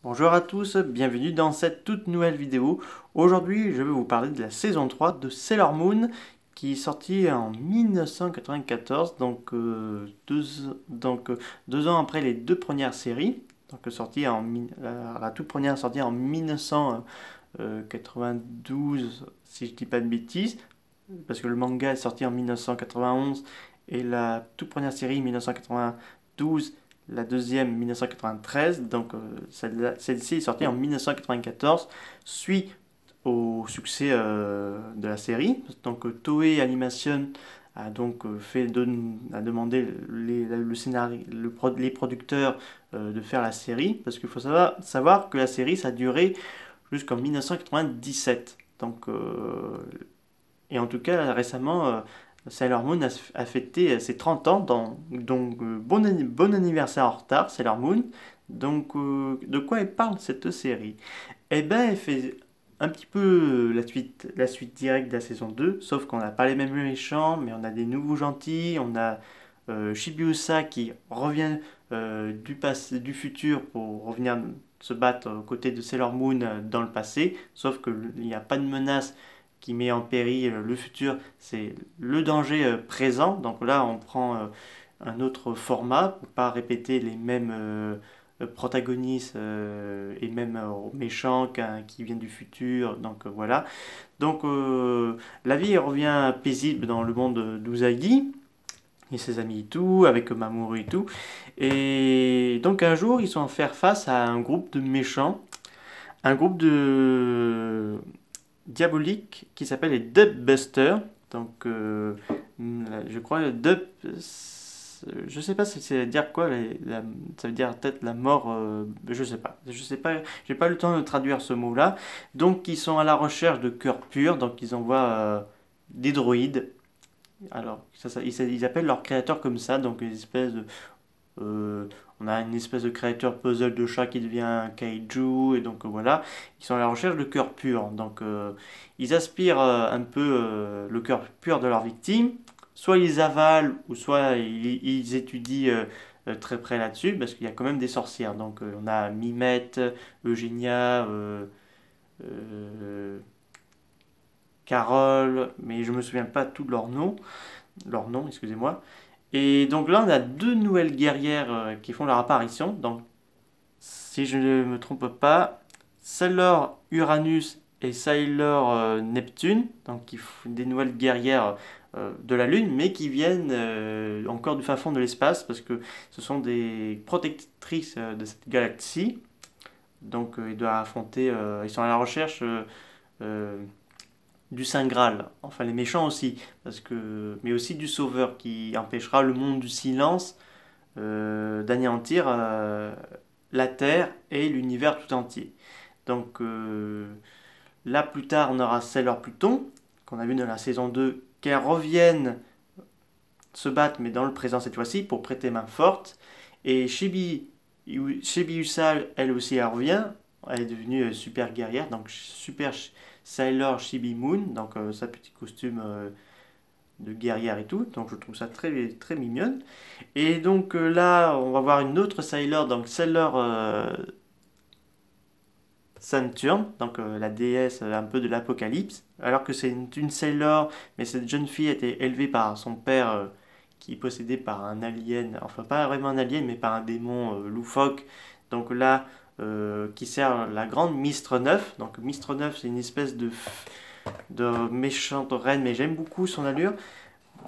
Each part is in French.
Bonjour à tous, bienvenue dans cette toute nouvelle vidéo. Aujourd'hui, je vais vous parler de la saison 3 de Sailor Moon qui est sortie en 1994, deux ans après les deux premières séries. La toute première sortie en 1992, si je dis pas de bêtises, parce que le manga est sorti en 1991 et la toute première série 1992, la deuxième 1993. Celle-ci est sortie en 1994, suite au succès de la série. Toei Animation a demandé le scénario, les producteurs de faire la série, parce qu'il faut savoir que la série ça a duré jusqu'en 1997. Et en tout cas, récemment, Sailor Moon a fêté ses 30 ans. Bon anniversaire en retard, Sailor Moon. De quoi elle parle cette série? Eh ben, elle fait un petit peu la suite directe de la saison 2, sauf qu'on n'a pas les mêmes méchants, mais on a des nouveaux gentils. On a Shibuya qui revient du futur pour revenir se battre aux côtés de Sailor Moon dans le passé, sauf qu'il n'y a pas de menace qui met en péril le futur, c'est le danger présent. Donc là, on prend un autre format pour pas répéter les mêmes protagonistes et même méchants qui viennent du futur. Voilà. La vie revient paisible dans le monde d'Uzagi et ses amis et tout, avec Mamoru et tout. Et donc un jour, ils sont en faire face à un groupe de méchants, un groupe de diabolique qui s'appelle les Dubbusters. Je crois Dub. Je sais pas si c'est dire quoi, ça veut dire peut-être la mort, je sais pas, j'ai pas eu le temps de traduire ce mot-là. Donc ils sont à la recherche de cœurs purs, donc ils envoient des droïdes. Alors, ils appellent leur créateur comme ça, donc une espèce de on a une espèce de créateur puzzle de chat qui devient un kaiju, et voilà, ils sont à la recherche de cœur pur. Ils aspirent un peu le cœur pur de leur victime, soit ils avalent, ou soit ils étudient très près là-dessus, parce qu'il y a quand même des sorcières. On a Mimette, Eugénia, Carole, mais je me souviens pas tout de leur nom, excusez-moi. Et donc là, on a deux nouvelles guerrières qui font leur apparition. Donc, si je ne me trompe pas, Sailor Uranus et Sailor Neptune, donc qui font des nouvelles guerrières de la Lune, mais qui viennent encore du fin fond de l'espace, parce que ce sont des protectrices de cette galaxie. Ils doivent affronter, ils sont à la recherche euh, du Saint Graal, enfin les méchants aussi, mais aussi du Sauveur qui empêchera le monde du silence d'anéantir la Terre et l'univers tout entier. Donc euh, Là plus tard on aura Sailor Pluton, qu'on a vu dans la saison 2, qu'elle revienne se battre, mais dans le présent cette fois-ci, pour prêter main forte. Et Chibi elle aussi, elle revient. Elle est devenue super guerrière, donc super Sailor Chibi Moon, sa petit costume de guerrière et tout. Donc je trouve ça très, très mignonne. Et là, on va voir une autre Sailor, donc Sailor Saturne, la déesse un peu de l'apocalypse. Alors que c'est une Sailor, mais cette jeune fille a été élevée par son père qui est possédé par un alien, enfin pas vraiment un alien, mais par un démon loufoque. Qui sert la grande Mistre 9. Donc Mistre 9, c'est une espèce de méchante reine, mais j'aime beaucoup son allure.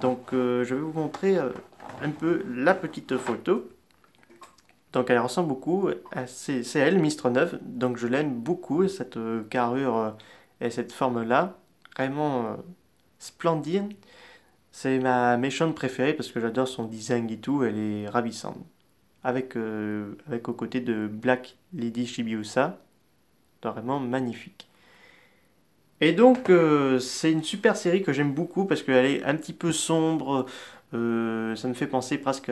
Je vais vous montrer un peu la petite photo. Donc elle ressemble beaucoup, c'est elle, Mistre 9, donc je l'aime beaucoup, cette carrure et cette forme-là, vraiment splendide. C'est ma méchante préférée parce que j'adore son design et tout, elle est ravissante. Avec aux côtés de Black Lady Shibiusa, vraiment magnifique. C'est une super série que j'aime beaucoup parce qu'elle est un petit peu sombre, ça me fait penser presque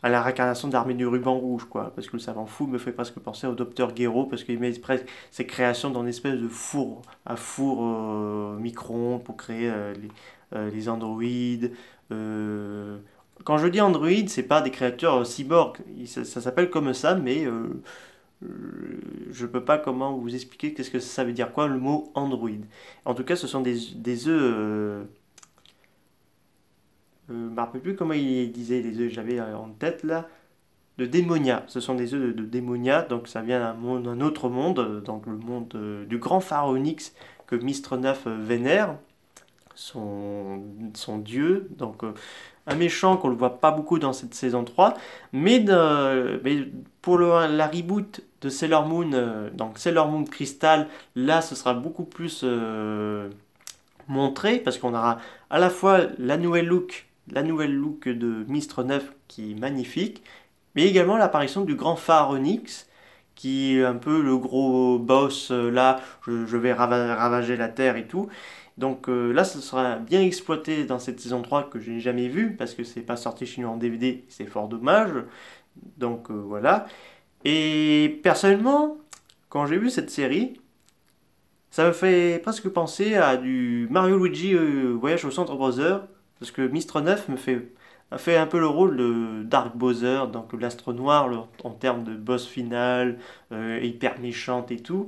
à la réincarnation d'Armée du Ruban Rouge, quoi. Parce que le savant fou me fait presque penser au Docteur Gero, parce qu'il met presque ses créations dans une espèce de four, à four micro-ondes pour créer les androïdes. Euh, Quand je dis androïdes, c'est pas des créatures cyborgs, ça s'appelle comme ça, mais je peux pas comment vous expliquer qu'est-ce que ça veut dire quoi le mot Android. En tout cas, ce sont des œufs. Je me rappelle plus comment il disait les œufs, j'avais en tête là. De démonia. Ce sont des œufs de démonia, donc ça vient d'un autre monde, donc le monde du grand pharaon Onyx que Mystre 9 vénère, son dieu, donc un méchant qu'on ne voit pas beaucoup dans cette saison 3, mais pour la reboot de Sailor Moon, donc Sailor Moon Crystal, là ce sera beaucoup plus montré, parce qu'on aura à la fois la nouvelle look de Mystre 9 qui est magnifique, mais également l'apparition du grand Pharaonix, qui est un peu le gros boss, là, je vais ravager la Terre et tout. Donc là, ce sera bien exploité dans cette saison 3 que je n'ai jamais vue, parce que c'est pas sorti chez nous en DVD, c'est fort dommage. Donc voilà. Et personnellement, quand j'ai vu cette série, ça me fait presque penser à du Mario Luigi Voyage au Centre Bowser, parce que Mystre 9 a fait un peu le rôle de Dark Bowser, donc l'astre noir en termes de boss final, hyper méchante et tout,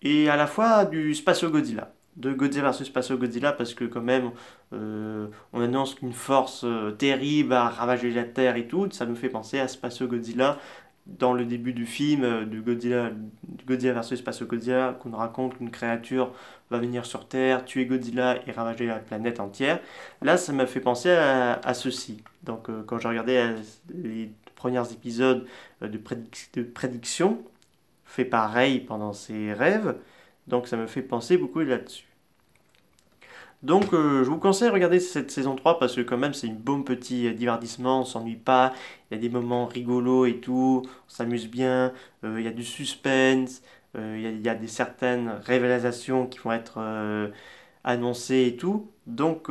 et à la fois du Spatio Godzilla, de Godzilla versus Spatio Godzilla, parce que quand même, on annonce qu'une force terrible a ravagé la Terre et tout, ça nous fait penser à Spatio Godzilla dans le début du film du Godzilla versus Spatio Godzilla, qu'on nous raconte qu'une créature va venir sur Terre, tuer Godzilla et ravager la planète entière. Là, ça m'a fait penser à ceci. Donc, quand j'ai regardé les premiers épisodes de prédiction, fait pareil pendant ses rêves, donc ça me fait penser beaucoup là-dessus. Donc je vous conseille de regarder cette saison 3 parce que quand même c'est une bonne petit divertissement, on s'ennuie pas, il y a des moments rigolos et tout, on s'amuse bien, il y a du suspense, il y a des certaines révélations qui vont être annoncées et tout. Donc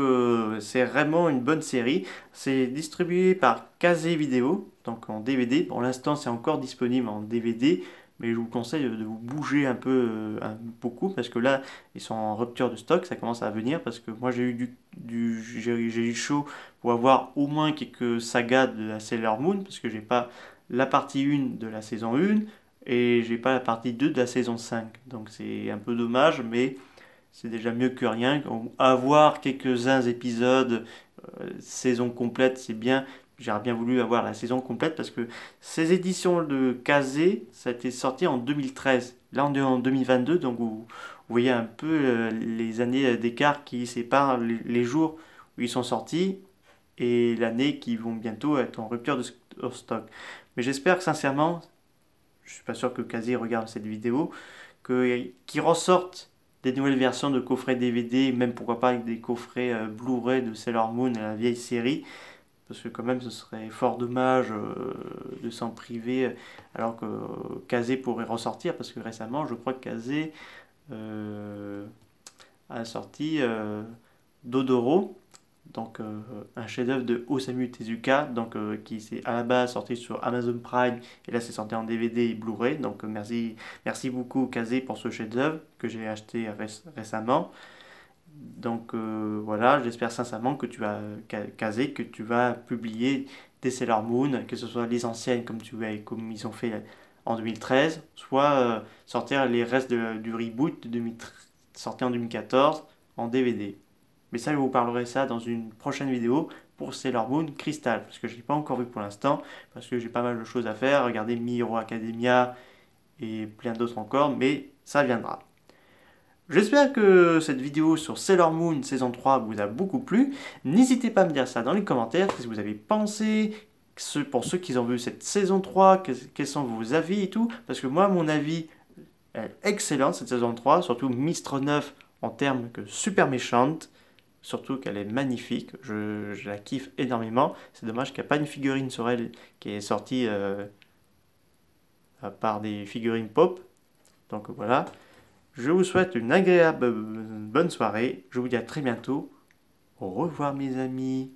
c'est vraiment une bonne série. C'est distribué par Kazé Vidéo, donc en DVD. Pour l'instant c'est encore disponible en DVD. Mais je vous conseille de vous bouger un peu, beaucoup, parce que là, ils sont en rupture de stock, ça commence à venir, parce que moi j'ai eu j'ai eu chaud pour avoir au moins quelques sagas de la Sailor Moon, parce que j'ai pas la partie 1 de la saison 1, et j'ai pas la partie 2 de la saison 5. Donc c'est un peu dommage, mais c'est déjà mieux que rien. Avoir quelques-uns épisodes, saison complète, c'est bien. J'aurais bien voulu avoir la saison complète parce que ces éditions de Kazé, ça a été sorti en 2013. Là, on est en 2022, donc vous voyez un peu les années d'écart qui séparent les jours où ils sont sortis et l'année qui vont bientôt être en rupture de stock. Mais j'espère que sincèrement, je suis pas sûr que Kazé regarde cette vidéo, qu'ils ressortent des nouvelles versions de coffrets DVD, même pourquoi pas avec des coffrets Blu-ray de Sailor Moon et la vieille série, parce que quand même ce serait fort dommage de s'en priver alors que Kazé pourrait ressortir, parce que récemment je crois que Kazé euh, a sorti Dodoro, donc un chef-d'œuvre de Osamu Tezuka, donc qui s'est à la base sorti sur Amazon Prime et là c'est sorti en DVD et Blu-ray. Donc merci beaucoup Kazé pour ce chef-d'œuvre que j'ai acheté récemment. Donc voilà, j'espère sincèrement que tu vas Kazé, que tu vas publier des Sailor Moon, que ce soit les anciennes comme ils ont fait en 2013, soit sortir les restes du reboot sorti en 2014 en DVD. Mais ça, je vous parlerai ça dans une prochaine vidéo pour Sailor Moon Crystal, parce que je ne l'ai pas encore vu pour l'instant, parce que j'ai pas mal de choses à faire, regarder My Hero Academia et plein d'autres encore, mais ça viendra. J'espère que cette vidéo sur Sailor Moon saison 3 vous a beaucoup plu. N'hésitez pas à me dire ça dans les commentaires, qu'est-ce que vous avez pensé, pour ceux qui ont vu cette saison 3, quels sont vos avis et tout, parce que moi, mon avis est excellent cette saison 3, surtout Mystre 9 en termes que super méchante. Surtout qu'elle est magnifique, je la kiffe énormément. C'est dommage qu'il n'y a pas une figurine sur elle qui est sortie à part des figurines pop. Donc voilà. Je vous souhaite une agréable bonne soirée. Je vous dis à très bientôt. Au revoir mes amis.